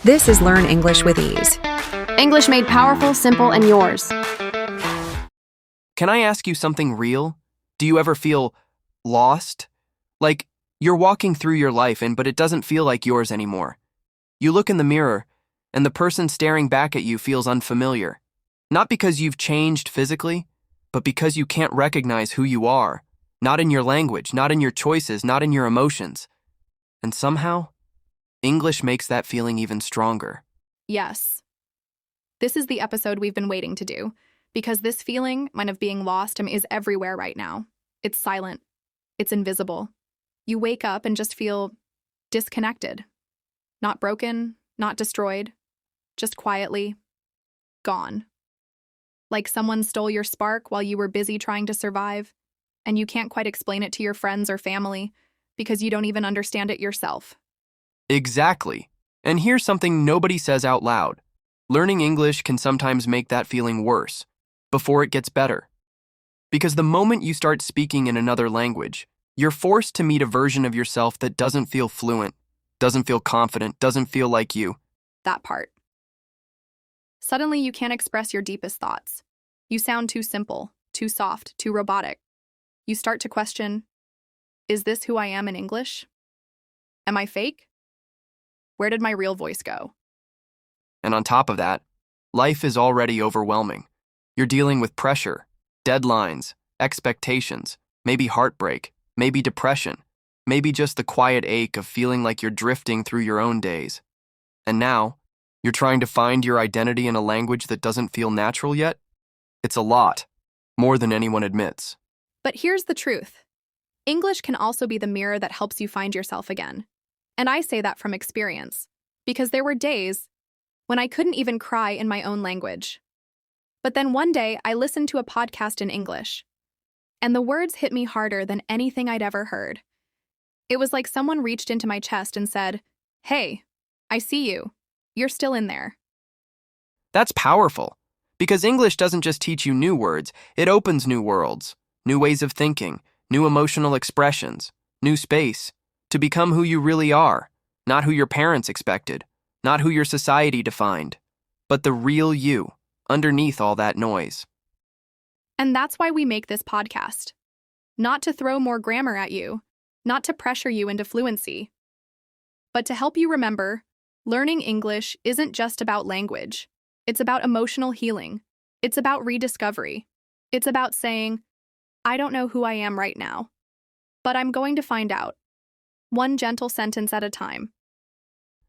This is Learn English with Ease. English made powerful, simple, and yours. Can I ask you something real? Do you ever feel lost? Like you're walking through your life but it doesn't feel like yours anymore. You look in the mirror and the person staring back at you feels unfamiliar. Not because you've changed physically, but because you can't recognize who you are. Not in your language, not in your choices, not in your emotions. And somehow, English makes that feeling even stronger. Yes. This is the episode we've been waiting to do, because this feeling, mine of being lost, is everywhere right now. It's silent. It's invisible. You wake up and just feel disconnected. Not broken, not destroyed, just quietly gone. Like someone stole your spark while you were busy trying to survive, and you can't quite explain it to your friends or family because you don't even understand it yourself. Exactly. And here's something nobody says out loud. Learning English can sometimes make that feeling worse, before it gets better. Because the moment you start speaking in another language, you're forced to meet a version of yourself that doesn't feel fluent, doesn't feel confident, doesn't feel like you. That part. Suddenly, you can't express your deepest thoughts. You sound too simple, too soft, too robotic. You start to question, is this who I am in English? Am I fake? Where did my real voice go? And on top of that, life is already overwhelming. You're dealing with pressure, deadlines, expectations, maybe heartbreak, maybe depression, maybe just the quiet ache of feeling like you're drifting through your own days. And now, you're trying to find your identity in a language that doesn't feel natural yet? It's a lot, more than anyone admits. But here's the truth. English can also be the mirror that helps you find yourself again. And I say that from experience, because there were days when I couldn't even cry in my own language. But then one day, I listened to a podcast in English, and the words hit me harder than anything I'd ever heard. It was like someone reached into my chest and said, "Hey, I see you. You're still in there." That's powerful, because English doesn't just teach you new words, it opens new worlds, new ways of thinking, new emotional expressions, new space, to become who you really are, not who your parents expected, not who your society defined, but the real you, underneath all that noise. And that's why we make this podcast. Not to throw more grammar at you, not to pressure you into fluency, but to help you remember, learning English isn't just about language. It's about emotional healing. It's about rediscovery. It's about saying, I don't know who I am right now, but I'm going to find out. One gentle sentence at a time.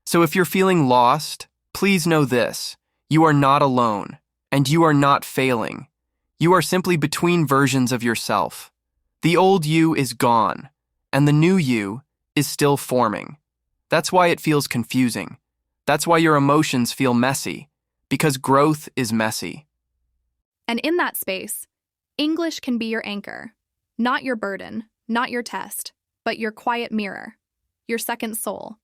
So if you're feeling lost, please know this. You are not alone, and you are not failing. You are simply between versions of yourself. The old you is gone, and the new you is still forming. That's why it feels confusing. That's why your emotions feel messy, because growth is messy. And in that space, English can be your anchor, not your burden, not your test, but your quiet mirror, your second soul.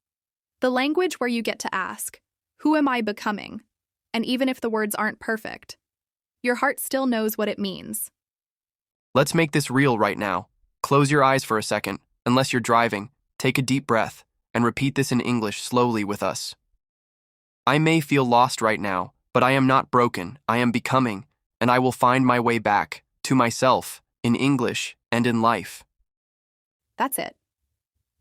The language where you get to ask, who am I becoming? And even if the words aren't perfect, your heart still knows what it means. Let's make this real right now. Close your eyes for a second. Unless you're driving, take a deep breath and repeat this in English slowly with us. I may feel lost right now, but I am not broken. I am becoming, and I will find my way back to myself in English and in life. That's it.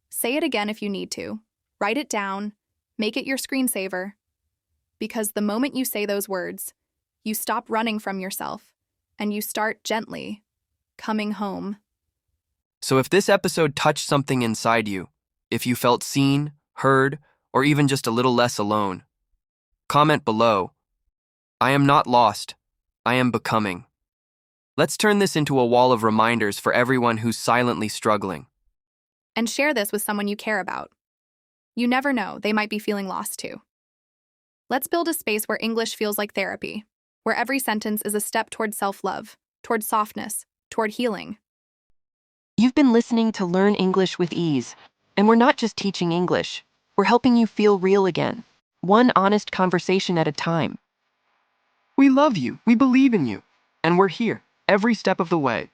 Say it again if you need to. Write it down. Make it your screensaver. Because the moment you say those words, you stop running from yourself, and you start gently coming home. So if this episode touched something inside you, if you felt seen, heard, or even just a little less alone, comment below. I am not lost. I am becoming. Let's turn this into a wall of reminders for everyone who's silently struggling. And share this with someone you care about. You never know, they might be feeling lost too. Let's build a space where English feels like therapy, where every sentence is a step toward self-love, toward softness, toward healing. You've been listening to Learn English with Ease, and we're not just teaching English, we're helping you feel real again, one honest conversation at a time. We love you, we believe in you, and we're here every step of the way.